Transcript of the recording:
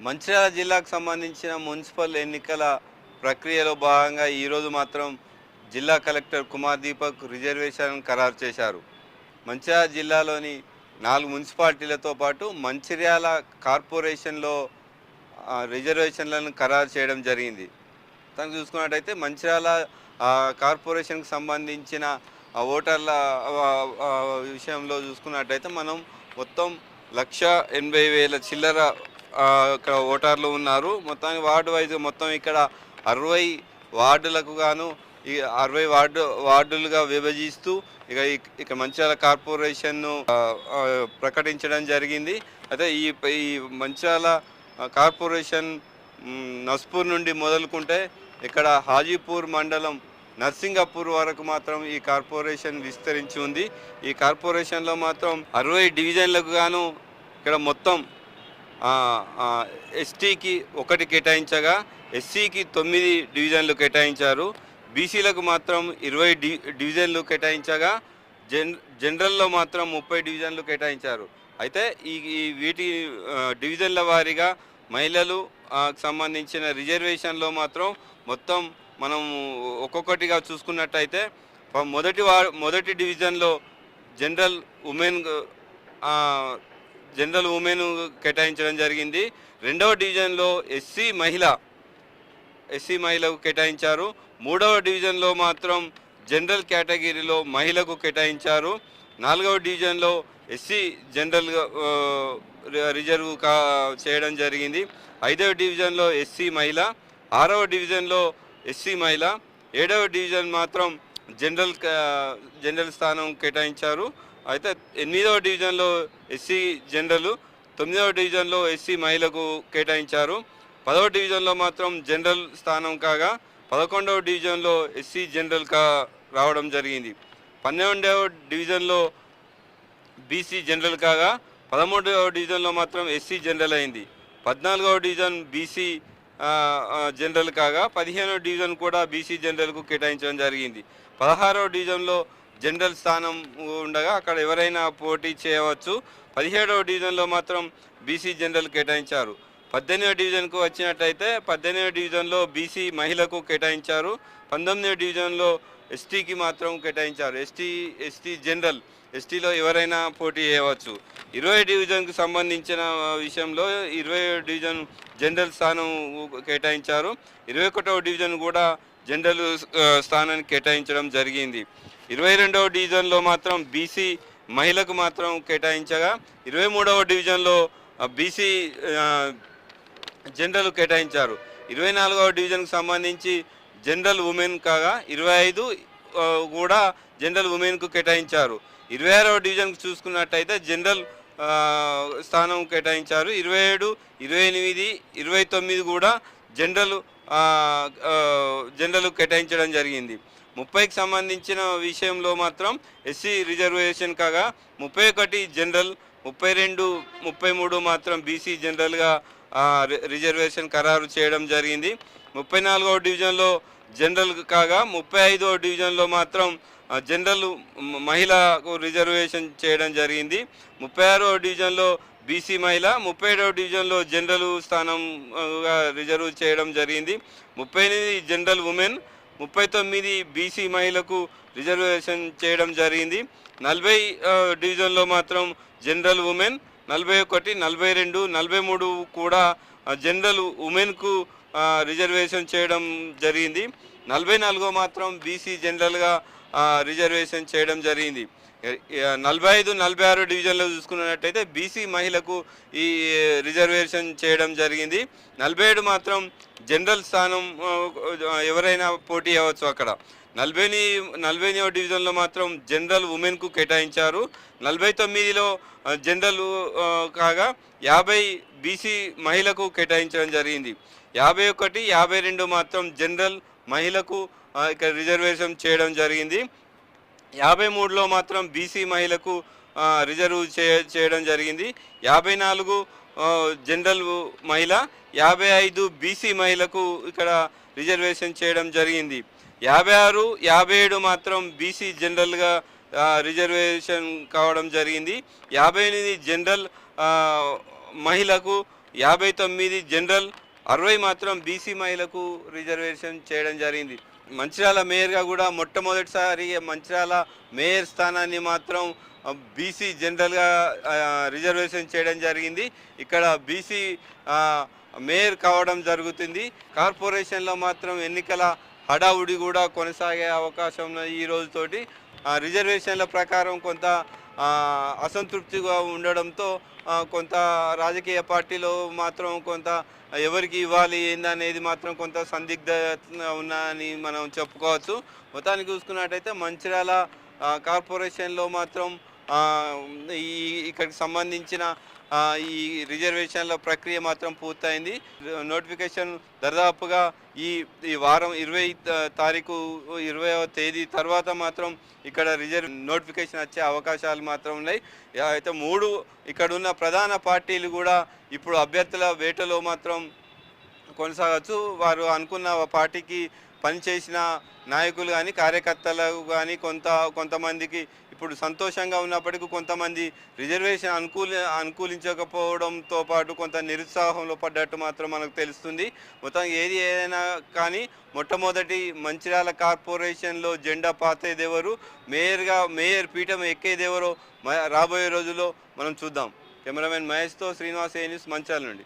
మంచిర్యాల జిల్లాకు సంబంధించిన మున్సిపల్ ఎన్నికల ప్రక్రియలో భాగంగా ఈరోజు మాత్రం జిల్లా కలెక్టర్ కుమార్ దీపక్ రిజర్వేషన్ ఖరారు చేశారు. మంచిర్యాల జిల్లాలోని 4 మున్సిపాలిటీలతో పాటు మంచిర్యాల కార్పొరేషన్లో రిజర్వేషన్లను ఖరారు చేయడం జరిగింది. చూసుకున్నట్టయితే మంచిర్యాల కార్పొరేషన్కి సంబంధించిన ఓటర్ల విషయంలో చూసుకున్నట్టయితే మనం మొత్తం 1,80,000 చిల్లర ఇక్కడ ఓటర్లు ఉన్నారు. మొత్తానికి వార్డు వైజ్ మొత్తం ఇక్కడ 60 వార్డులకు గాను ఈ 60 వార్డులుగా విభజిస్తూ ఇక మంచిర్యాల కార్పొరేషన్ను ప్రకటించడం జరిగింది. అయితే ఈ మంచిర్యాల కార్పొరేషన్ నస్పూర్ నుండి మొదలుకుంటే ఇక్కడ హాజీపూర్ మండలం నర్సింగపూర్ వరకు మాత్రం ఈ కార్పొరేషన్ విస్తరించి ఉంది. ఈ కార్పొరేషన్లో మాత్రం 60 డివిజన్లకు గాను ఇక్కడ మొత్తం ఎస్టీకి 1 కేటాయించగా ఎస్సీకి 9 డివిజన్లు కేటాయించారు. బీసీలకు మాత్రం 20 డివిజన్లు కేటాయించగా జనరల్లో మాత్రం 30 డివిజన్లు కేటాయించారు. అయితే వీటి డివిజన్ల వారీగా మహిళలు సంబంధించిన రిజర్వేషన్లో మాత్రం మొత్తం మనం ఒక్కొక్కటిగా చూసుకున్నట్టయితే మొదటి డివిజన్లో జనరల్ ఉమెన్ కేటాయించడం జరిగింది. రెండవ డివిజన్లో ఎస్సీ మహిళకు కేటాయించారు. మూడవ డివిజన్లో మాత్రం జనరల్ కేటగిరీలో మహిళకు కేటాయించారు. నాలుగవ డివిజన్లో ఎస్సీ జనరల్ రిజర్వ్ చేయడం జరిగింది. ఐదవ డివిజన్లో ఎస్సీ మహిళ, ఆరవ డివిజన్లో ఎస్సీ మహిళ, ఏడవ డివిజన్ మాత్రం జనరల్ స్థానం కేటాయించారు. అయితే 8వ డివిజన్లో ఎస్సీ జనరల్, 9వ డివిజన్లో ఎస్సీ మహిళకు కేటాయించారు. 10వ డివిజన్లో మాత్రం జనరల్ స్థానం కాగా 11వ డివిజన్లో ఎస్సీ జనరల్ రావడం జరిగింది. 12వ డివిజన్లో బీసీ జనరల్ కాగా 13వ డివిజన్లో మాత్రం ఎస్సీ జనరల్ అయింది. 14వ డివిజన్ బీసీ జనరల్ కాగా 15వ డివిజన్ కూడా బీసీ జనరల్కు కేటాయించడం జరిగింది. 16వ డివిజన్లో జనరల్ స్థానం ఉండగా అక్కడ ఎవరైనా పోటీ చేయవచ్చు. 17వ డివిజన్లో మాత్రం బీసీ జనరల్ కేటాయించారు. 18వ డివిజన్కు వచ్చినట్టయితే 18వ డివిజన్లో బీసీ మహిళకు కేటాయించారు. 19వ డివిజన్లో ఎస్టీకి మాత్రం కేటాయించారు. ఎస్టీ జనరల్, ఎస్టీలో ఎవరైనా పోటీ చేయవచ్చు. 20వ డివిజన్కు సంబంధించిన విషయంలో 20వ డివిజన్ జనరల్ స్థానం కేటాయించారు. 21వ డివిజన్ కూడా జనరల్ స్థానాన్ని కేటాయించడం జరిగింది. 22వ డివిజన్లో మాత్రం బీసీ మహిళకు మాత్రం కేటాయించగా 23వ డివిజన్లో బీసీ జనరల్ కేటాయించారు. 24వ డివిజన్కు సంబంధించి జనరల్ ఉమెన్ కాగా 25 కూడా జనరల్ ఉమెన్కు కేటాయించారు. 26వ డివిజన్కు చూసుకున్నట్టయితే జనరల్ స్థానం కేటాయించారు. 27, 28, 29 కూడా జనరల్ కేటాయించడం జరిగింది. 30కి సంబంధించిన విషయంలో మాత్రం ఎస్సీ రిజర్వేషన్ కాగా 31 జనరల్, 32, 33 మాత్రం బీసీ జనరల్గా రిజర్వేషన్ ఖరారు చేయడం జరిగింది. 34వ డివిజన్లో జనరల్ కాగా 35వ డివిజన్లో మాత్రం జనరల్ మహిళకు రిజర్వేషన్ చేయడం జరిగింది. 36వ డివిజన్లో బీసీ మహిళ, 37వ డివిజన్లో జనరల్ స్థానంగా రిజర్వ్ చేయడం జరిగింది. 38 జనరల్ ఉమెన్, 39 బీసీ మహిళకు రిజర్వేషన్ చేయడం జరిగింది. 40 డివిజన్లో మాత్రం జనరల్ ఉమెన్, 41, 42, 43 కూడా జనరల్ ఉమెన్కు రిజర్వేషన్ చేయడం జరిగింది. 44 మాత్రం బీసీ జనరల్గా రిజర్వేషన్ చేయడం జరిగింది. 45, 46 డివిజన్లో చూసుకున్నట్టయితే బీసీ మహిళకు ఈ రిజర్వేషన్ చేయడం జరిగింది. 47 మాత్రం జనరల్ స్థానం ఎవరైనా పోటీ అవ్వచ్చు. అక్కడ 40వ డివిజన్లో మాత్రం జనరల్ ఉమెన్కు కేటాయించారు. 49లో జనరల్ కాగా 50 బీసీ మహిళకు కేటాయించడం జరిగింది. 51, 52 మాత్రం జనరల్ మహిళకు ఇక్కడ రిజర్వేషన్ చేయడం జరిగింది. 53లో మాత్రం బీసీ మహిళకు రిజర్వ్ చేయడం జరిగింది. 54 జనరల్ మహిళ, 55 బీసీ మహిళకు ఇక్కడ రిజర్వేషన్ చేయడం జరిగింది. 56, 57 మాత్రం బీసీ జనరల్గా రిజర్వేషన్ కావడం జరిగింది. 58 జనరల్ మహిళకు 59 జనరల్, 60 మాత్రం బీసీ మహిళకు రిజర్వేషన్ చేయడం జరిగింది. మంచిర్యాల మేయర్గా కూడా మొట్టమొదటిసారి మంచిర్యాల మేయర్ స్థానాన్ని మాత్రం బీసీ జనరల్గా రిజర్వేషన్ చేయడం జరిగింది. ఇక్కడ బీసీ మేయర్ కావడం జరుగుతుంది. కార్పొరేషన్లో మాత్రం ఎన్నికల హడావుడి కూడా కొనసాగే అవకాశం ఉన్నది. ఈ రోజుతోటి రిజర్వేషన్ల ప్రకారం కొంత అసంతృప్తిగా ఉండడంతో కొంత రాజకీయ పార్టీలో మాత్రం కొంత ఎవరికి ఇవ్వాలి ఏందనేది మాత్రం కొంత సందిగ్ధత ఉన్నాయని మనం చెప్పుకోవచ్చు. మొత్తానికి చూసుకున్నట్టయితే మంచిర్యాల కార్పొరేషన్లో మాత్రం ఇక్కడికి సంబంధించిన ఈ రిజర్వేషన్ల ప్రక్రియ మాత్రం పూర్తయింది. నోటిఫికేషన్ దాదాపుగా ఈ వారం 20 తారీఖు 20వ తేదీ తర్వాత మాత్రం ఇక్కడ నోటిఫికేషన్ వచ్చే అవకాశాలు మాత్రం ఉన్నాయి. అయితే 3 ఇక్కడ ఉన్న ప్రధాన పార్టీలు కూడా ఇప్పుడు అభ్యర్థుల వేటలో మాత్రం కొనసాగచ్చు. వారు అనుకున్న పార్టీకి పనిచేసిన నాయకులు కానీ కార్యకర్తలు కానీ కొంతమందికి ఇప్పుడు సంతోషంగా ఉన్నప్పటికీ కొంతమంది రిజర్వేషన్ అనుకూలించకపోవడంతో పాటు కొంత నిరుత్సాహంలో పడ్డట్టు మాత్రం మనకు తెలుస్తుంది. మొత్తం ఏదైనా కానీ మొట్టమొదటి మంచిర్యాల కార్పొరేషన్లో జెండా పాతేదెవరు, మేయర్ పీఠం ఎక్కేదెవరో రాబోయే రోజుల్లో మనం చూద్దాం. కెమెరామెన్ మహేష్తో శ్రీనివాస్, ఏ న్యూస్, మంచిర్యాల నుండి.